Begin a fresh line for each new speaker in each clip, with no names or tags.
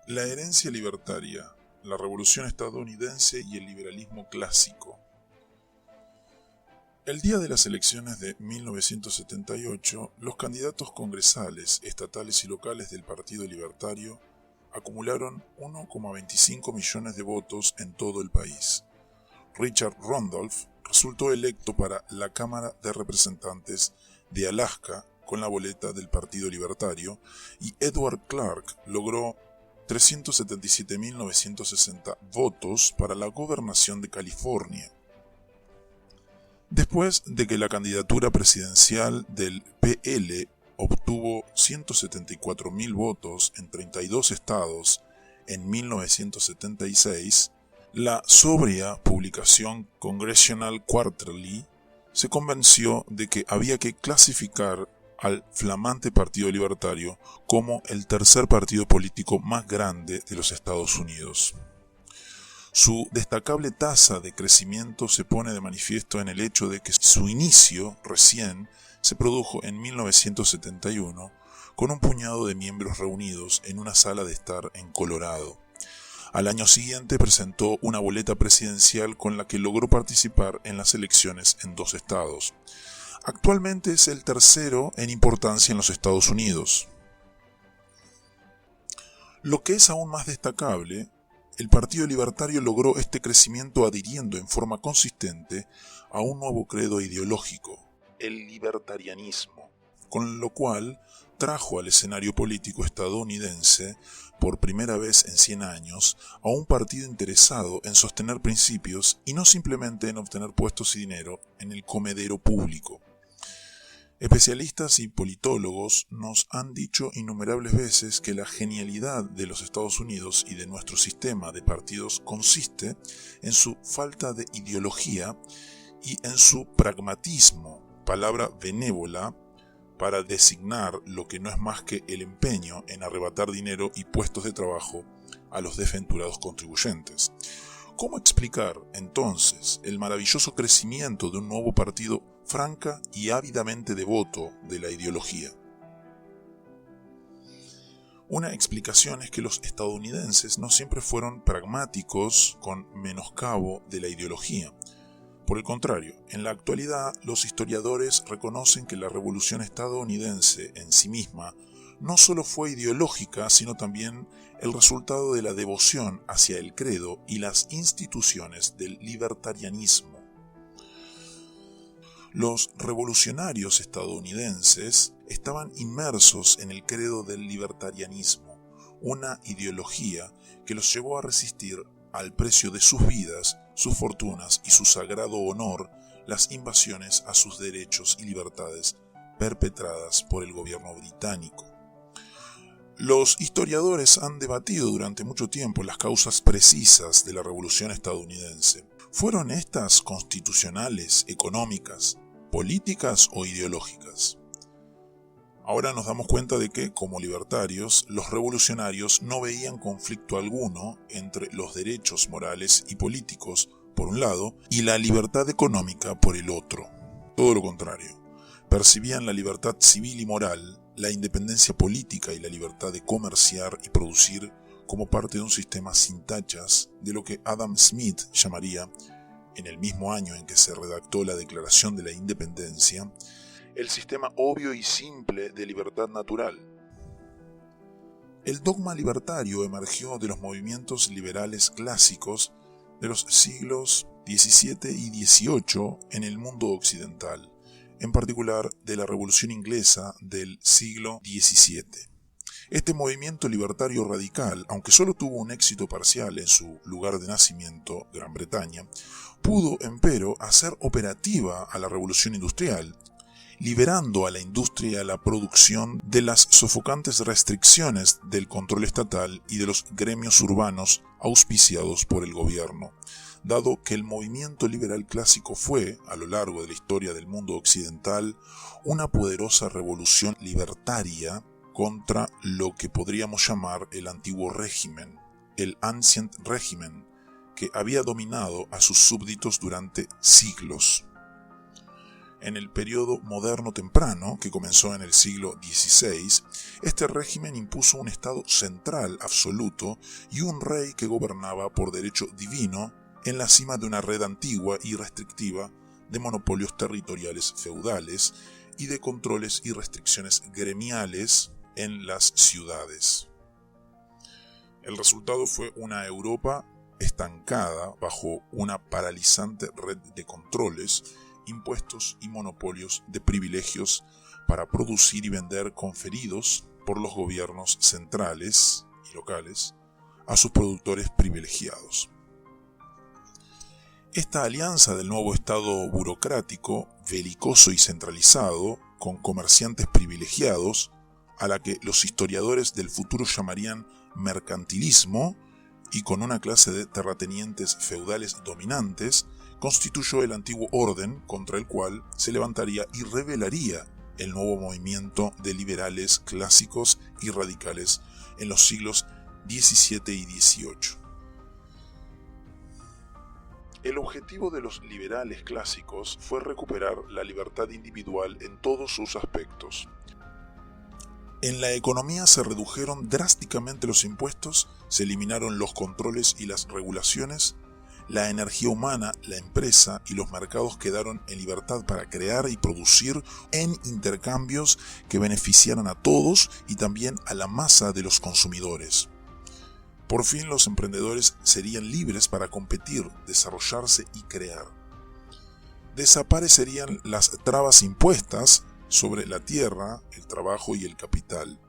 La herencia libertaria, la Revolución estadounidense y el liberalismo clásico. El día de las elecciones de 1978, los candidatos congresales, estatales y locales del Partido Libertario acumularon 1,25 millones de votos en todo el país. Richard Randolph resultó electo para la Cámara de Representantes de Alaska con la boleta del Partido Libertario y Edward Clark logró 377.960 votos para la gobernación de California. Después de que la candidatura presidencial del PL obtuvo 174.000 votos en 32 estados en 1976, la sobria publicación Congressional Quarterly se convenció de que había que clasificar al flamante Partido Libertario como el tercer partido político más grande de los Estados Unidos. Su destacable tasa de crecimiento se pone de manifiesto en el hecho de que su inicio recién se produjo en 1971 con un puñado de miembros reunidos en una sala de estar en Colorado. Al año siguiente presentó una boleta presidencial con la que logró participar en las elecciones en 2 estados. Actualmente es el tercero en importancia en los Estados Unidos. Lo que es aún más destacable, el Partido Libertario logró este crecimiento adhiriendo en forma consistente a un nuevo credo ideológico, el libertarianismo, con lo cual trajo al escenario político estadounidense, por primera vez en 100 años, a un partido interesado en sostener principios y no simplemente en obtener puestos y dinero en el comedero público. Especialistas y politólogos nos han dicho innumerables veces que la genialidad de los Estados Unidos y de nuestro sistema de partidos consiste en su falta de ideología y en su pragmatismo, palabra benévola para designar lo que no es más que el empeño en arrebatar dinero y puestos de trabajo a los desventurados contribuyentes. ¿Cómo explicar, entonces, el maravilloso crecimiento de un nuevo partido franca y ávidamente devoto de la ideología? Una explicación es que los estadounidenses no siempre fueron pragmáticos con menoscabo de la ideología. Por el contrario, en la actualidad los historiadores reconocen que la revolución estadounidense en sí misma no solo fue ideológica, sino también el resultado de la devoción hacia el credo y las instituciones del libertarianismo. Los revolucionarios estadounidenses estaban inmersos en el credo del libertarianismo, una ideología que los llevó a resistir al precio de sus vidas, sus fortunas y su sagrado honor las invasiones a sus derechos y libertades perpetradas por el gobierno británico. Los historiadores han debatido durante mucho tiempo las causas precisas de la revolución estadounidense. ¿Fueron estas constitucionales, económicas, políticas o ideológicas? Ahora nos damos cuenta de que, como libertarios, los revolucionarios no veían conflicto alguno entre los derechos morales y políticos, por un lado, y la libertad económica por el otro. Todo lo contrario. Percibían la libertad civil y moral, la independencia política y la libertad de comerciar y producir como parte de un sistema sin tachas de lo que Adam Smith llamaría, en el mismo año en que se redactó la Declaración de la Independencia, el sistema obvio y simple de libertad natural. El dogma libertario emergió de los movimientos liberales clásicos de los siglos XVII y XVIII en el mundo occidental, en particular de la Revolución Inglesa del siglo XVII. Este movimiento libertario radical, aunque solo tuvo un éxito parcial en su lugar de nacimiento, Gran Bretaña, pudo, empero, hacer operativa a la Revolución Industrial, liberando a la industria la producción de las sofocantes restricciones del control estatal y de los gremios urbanos auspiciados por el gobierno, dado que el movimiento liberal clásico fue, a lo largo de la historia del mundo occidental, una poderosa revolución libertaria contra lo que podríamos llamar el antiguo régimen, el Ancient Regimen, que había dominado a sus súbditos durante siglos. En el periodo moderno temprano, que comenzó en el siglo XVI, este régimen impuso un Estado central absoluto y un rey que gobernaba por derecho divino en la cima de una red antigua y restrictiva de monopolios territoriales feudales y de controles y restricciones gremiales en las ciudades. El resultado fue una Europa estancada bajo una paralizante red de controles, impuestos y monopolios de privilegios para producir y vender conferidos por los gobiernos centrales y locales a sus productores privilegiados. Esta alianza del nuevo Estado burocrático, belicoso y centralizado, con comerciantes privilegiados, a la que los historiadores del futuro llamarían mercantilismo, y con una clase de terratenientes feudales dominantes, constituyó el antiguo orden contra el cual se levantaría y revelaría el nuevo movimiento de liberales clásicos y radicales en los siglos XVII y XVIII. El objetivo de los liberales clásicos fue recuperar la libertad individual en todos sus aspectos. En la economía se redujeron drásticamente los impuestos, se eliminaron los controles y las regulaciones, la energía humana, la empresa y los mercados quedaron en libertad para crear y producir en intercambios que beneficiaran a todos y también a la masa de los consumidores. Por fin los emprendedores serían libres para competir, desarrollarse y crear. Desaparecerían las trabas impuestas sobre la tierra, el trabajo y el capital.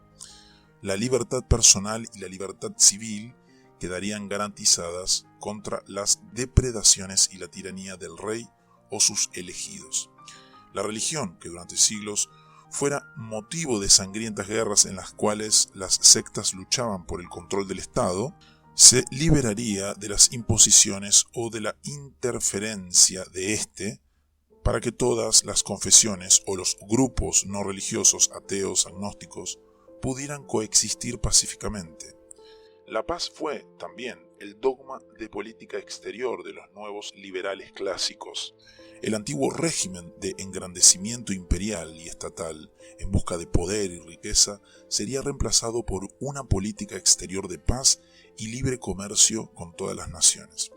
La libertad personal y la libertad civil quedarían garantizadas contra las depredaciones y la tiranía del rey o sus elegidos. La religión, que durante siglos fuera motivo de sangrientas guerras en las cuales las sectas luchaban por el control del Estado, se liberaría de las imposiciones o de la interferencia de éste, para que todas las confesiones o los grupos no religiosos, ateos, agnósticos, pudieran coexistir pacíficamente. La paz fue, también, el dogma de política exterior de los nuevos liberales clásicos. El antiguo régimen de engrandecimiento imperial y estatal, en busca de poder y riqueza, sería reemplazado por una política exterior de paz y libre comercio con todas las naciones.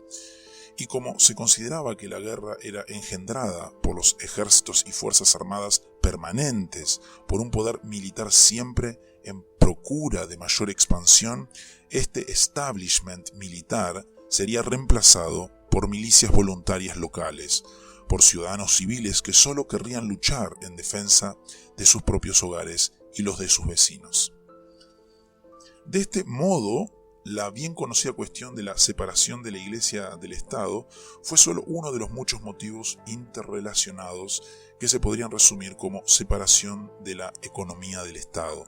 Y como se consideraba que la guerra era engendrada por los ejércitos y fuerzas armadas permanentes, por un poder militar siempre en procura de mayor expansión, este establishment militar sería reemplazado por milicias voluntarias locales, por ciudadanos civiles que solo querrían luchar en defensa de sus propios hogares y los de sus vecinos. De este modo, la bien conocida cuestión de la separación de la Iglesia del Estado fue solo uno de los muchos motivos interrelacionados que se podrían resumir como separación de la economía del Estado,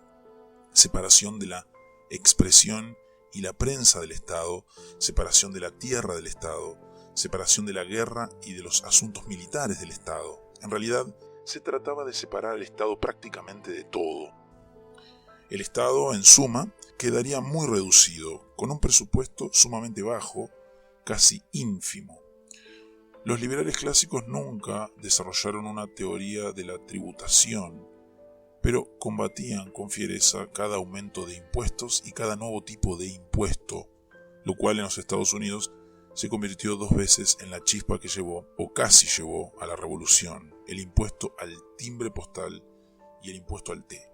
separación de la expresión y la prensa del Estado, separación de la tierra del Estado, separación de la guerra y de los asuntos militares del Estado. En realidad, se trataba de separar al Estado prácticamente de todo. El Estado, en suma, quedaría muy reducido, con un presupuesto sumamente bajo, casi ínfimo. Los liberales clásicos nunca desarrollaron una teoría de la tributación, pero combatían con fiereza cada aumento de impuestos y cada nuevo tipo de impuesto, lo cual en los Estados Unidos se convirtió 2 veces en la chispa que llevó, o casi llevó, a la revolución: el impuesto al timbre postal y el impuesto al té.